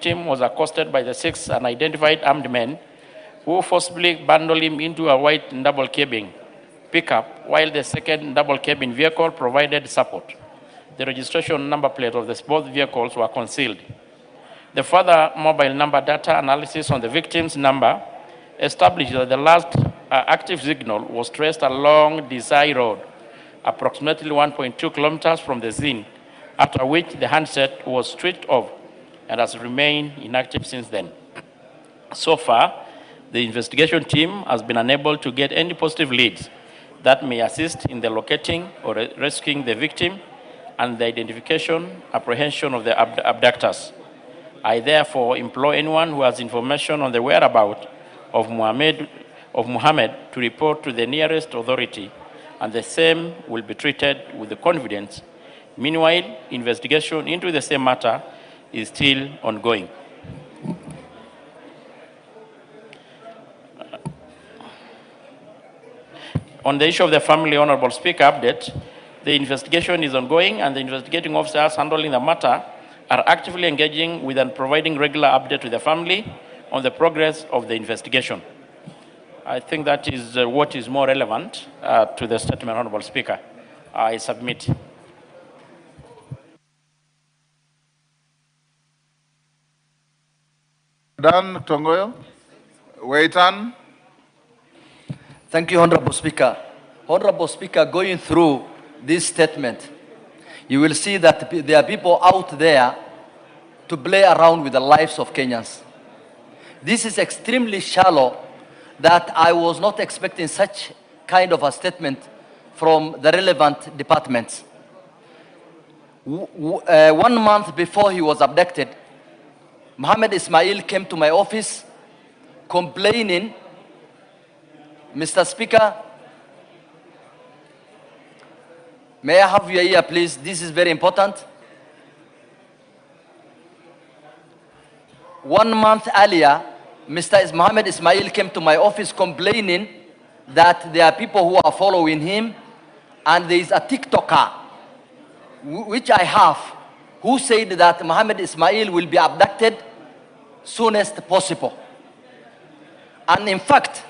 victim was accosted by the 6 unidentified armed men who forcibly bundled him into a white double cabin pickup, while the second double cabin vehicle provided support. The registration number plate of both vehicles were concealed. The further mobile number data analysis on the victim's number established that the last active signal was traced along Desai Road, approximately 1.2 kilometers from the scene, after which the handset was switched off and has remained inactive since then. So far, the investigation team has been unable to get any positive leads that may assist in the locating or rescuing the victim and the identification, apprehension of the abductors. I therefore implore anyone who has information on the whereabouts of Mohammed to report to the nearest authority, and the same will be treated with the confidence. Meanwhile, investigation into the same matter is still ongoing. On the issue of the family, Honorable Speaker, update, the investigation is ongoing, and the investigating officers handling the matter are actively engaging with and providing regular update to the family on the progress of the investigation. I think that is what is more relevant to the statement, Honorable Speaker. I submit. Dan Tongoyo, Waitan. Thank you, Honorable Speaker. Honorable Speaker, going through this statement, you will see that there are people out there to play around with the lives of Kenyans. This is extremely shallow that I was not expecting such kind of a statement from the relevant departments. 1 month before he was abducted, Mohammed Ismail came to my office complaining, Mr. Speaker, may I have your ear, please? This is very important. 1 month earlier, Mr. Mohammed Ismail came to my office complaining that there are people who are following him, and there is a TikToker, which I have, who said that Mohammed Ismail will be abducted soonest possible. And in fact,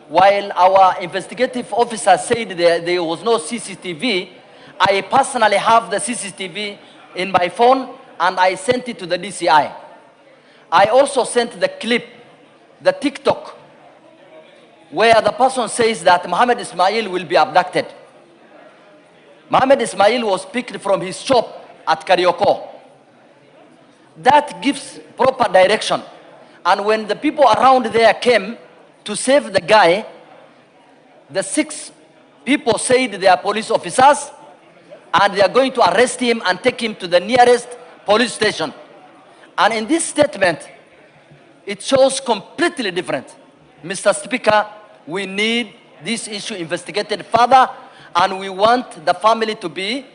while our investigative officer said there was no CCTV, I personally have the CCTV in my phone, and I sent it to the DCI. I also sent the clip, the TikTok, where the person says that Mohammed Ismail will be abducted. Mohammed Ismail was picked from his shop at Karioko. That gives proper direction. And when the people around there came to save the guy, the 6 people said they are police officers, and they are going to arrest him and take him to the nearest police station. And in this statement, it shows completely different. Mr. Speaker, we need this issue investigated further, and we want the family to be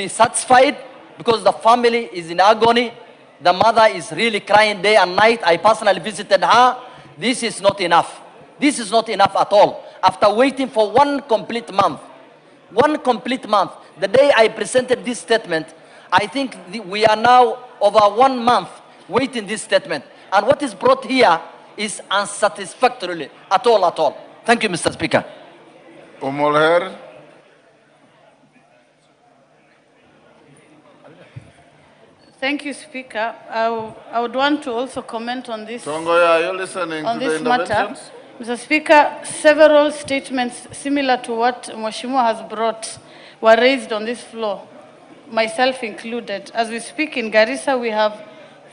satisfied, because the family is in agony. The mother is really crying day and night. I personally visited her. This is not enough. This is not enough at all. After waiting for 1 complete month, the day I presented this statement, I think we are now over 1 month waiting this statement. And what is brought here is unsatisfactory at all. Thank you, Mr. Speaker. Umolher. Thank you, Speaker. I would want to also comment on this. Tongoyo, are you listening on to this the interventions? matter. Mr. Speaker, several statements similar to what Mheshimiwa has brought were raised on this floor, myself included. As we speak in Garissa, we have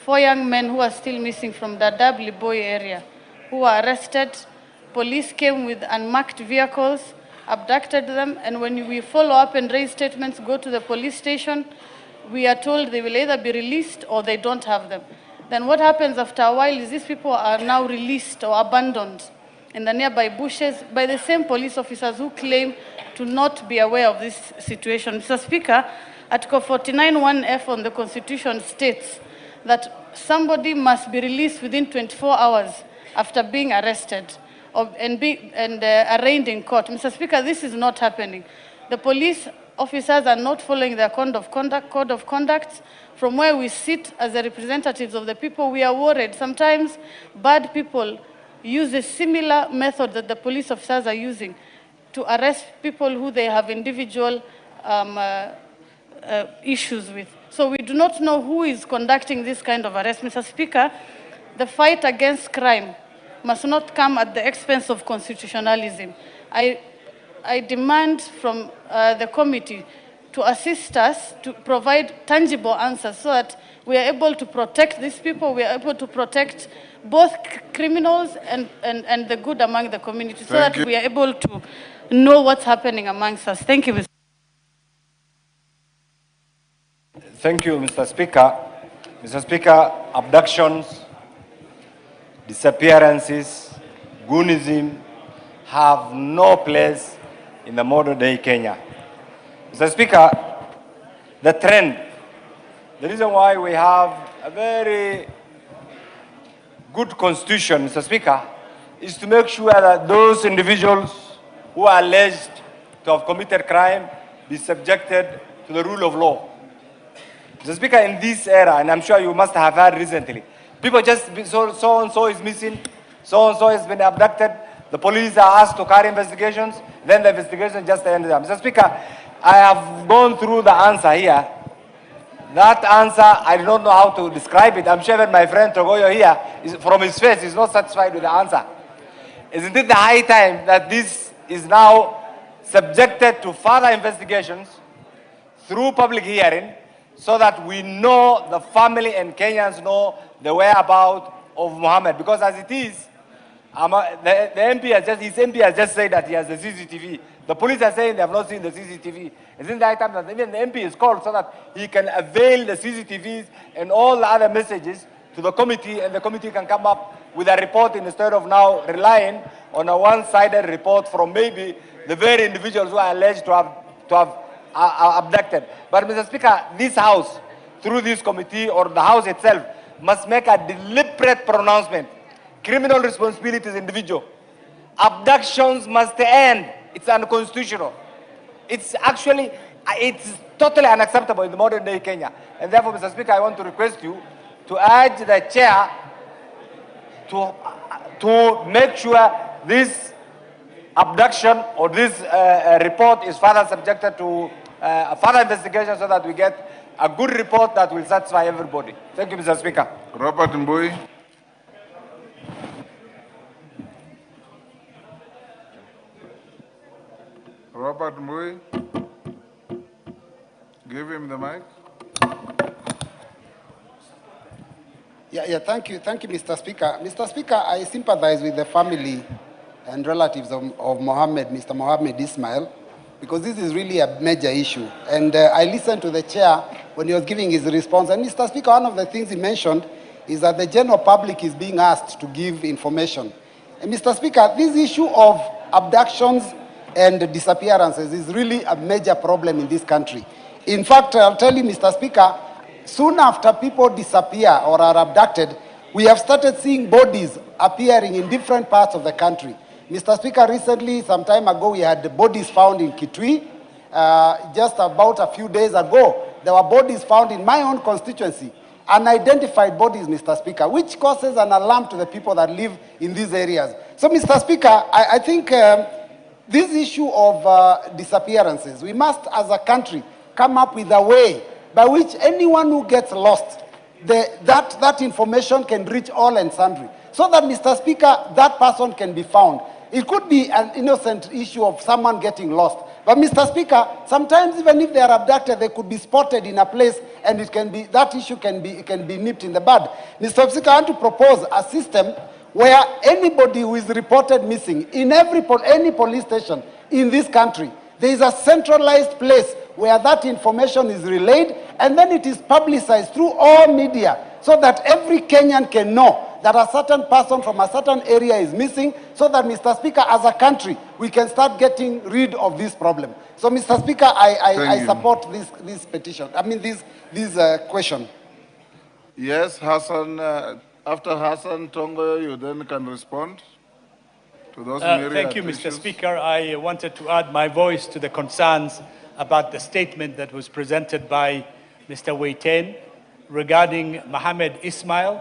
4 young men who are still missing from the Boy area, who were arrested. Police came with unmarked vehicles, abducted them, and when we follow up and raise statements, go to the police station, we are told they will either be released or they don't have them. Then what happens after a while is these people are now released or abandoned in the nearby bushes by the same police officers who claim to not be aware of this situation. Mr. Speaker, Article 49(1)(f) on the Constitution states that somebody must be released within 24 hours after being arrested and arraigned in court. Mr. Speaker, this is not happening. The police officers are not following their code of conduct. From where we sit as the representatives of the people, we are worried. Sometimes bad people use a similar method that the police officers are using to arrest people who they have individual issues with. So we do not know who is conducting this kind of arrest. Mr. Speaker, the fight against crime must not come at the expense of constitutionalism. I demand from the committee to assist us to provide tangible answers so that we are able to protect these people, we are able to protect both criminals and the good among the community, so that we are able to know what's happening amongst us. Thank you, Mr. Thank you, Mr. Speaker. Mr. Speaker, abductions, disappearances, goonism have no place in the modern day Kenya. Mr. Speaker, the trend, the reason why we have a very good constitution, Mr. Speaker, is to make sure that those individuals who are alleged to have committed crime be subjected to the rule of law. Mr. Speaker, in this era, and I'm sure you must have heard recently, people just, so-and-so is missing, so-and-so has been abducted, the police are asked to carry investigations, then the investigation just ends there. Mr. Speaker, I have gone through the answer here. That answer, I do not know how to describe it. I'm sure that my friend Togoyo here, from his face, is not satisfied with the answer. Isn't it the high time that this is now subjected to further investigations through public hearing so that we know, the family and Kenyans know the whereabouts of Mohammed? Because as it is, the MP has just, his MP has just said that he has the CCTV. The police are saying they have not seen the CCTV. Isn't that time that even the MP is called so that he can avail the CCTVs and all the other messages to the committee, and the committee can come up with a report instead of now relying on a one-sided report from maybe the very individuals who are alleged to have abducted. But Mr. Speaker, this House, through this committee or the House itself, must make a deliberate pronouncement. Criminal responsibility is individual. Abductions must end. It's unconstitutional. It's actually, it's totally unacceptable in the modern day Kenya. And therefore, Mr. Speaker, I want to request you to urge the chair to make sure this abduction or this report is further subjected to further investigation so that we get a good report that will satisfy everybody. Thank you, Mr. Speaker. Robert Mbui. Robert Mbui. Give him the mic. Thank you, Mr. Speaker. Mr. Speaker, I sympathize with the family and relatives of Mohammed, Mr. Mohammed Ismail, because this is really a major issue. And I listened to the chair when he was giving his response. And Mr. Speaker, one of the things he mentioned is that the general public is being asked to give information. And Mr. Speaker, this issue of abductions and disappearances is really a major problem in this country. In fact, I'll tell you, Mr. Speaker, soon after people disappear or are abducted, we have started seeing bodies appearing in different parts of the country. Mr. Speaker, recently, some time ago, we had the bodies found in Kitui. Just about a few days ago, there were bodies found in my own constituency, unidentified bodies, Mr. Speaker, which causes an alarm to the people that live in these areas. So, Mr. Speaker, I think this issue of disappearances, we must, as a country, come up with a way by which anyone who gets lost, that information can reach all and sundry, so that, Mr. Speaker, that person can be found. It could be an innocent issue of someone getting lost. But, Mr. Speaker, sometimes even if they are abducted, they could be spotted in a place, and it can be, that issue can be nipped in the bud. Mr. Speaker, I want to propose a system where anybody who is reported missing in any police station in this country, there is a centralized place where that information is relayed, and then it is publicized through all media so that every Kenyan can know that a certain person from a certain area is missing, so that, Mr. Speaker, as a country, we can start getting rid of this problem. So, Mr. Speaker, I support this petition, this question. Yes, Hassan, after Hassan Tongo, you then can respond to those myriad Thank you, Mr. issues. Speaker. I wanted to add my voice to the concerns about the statement that was presented by Mr. Waiten regarding Mohammed Ismail.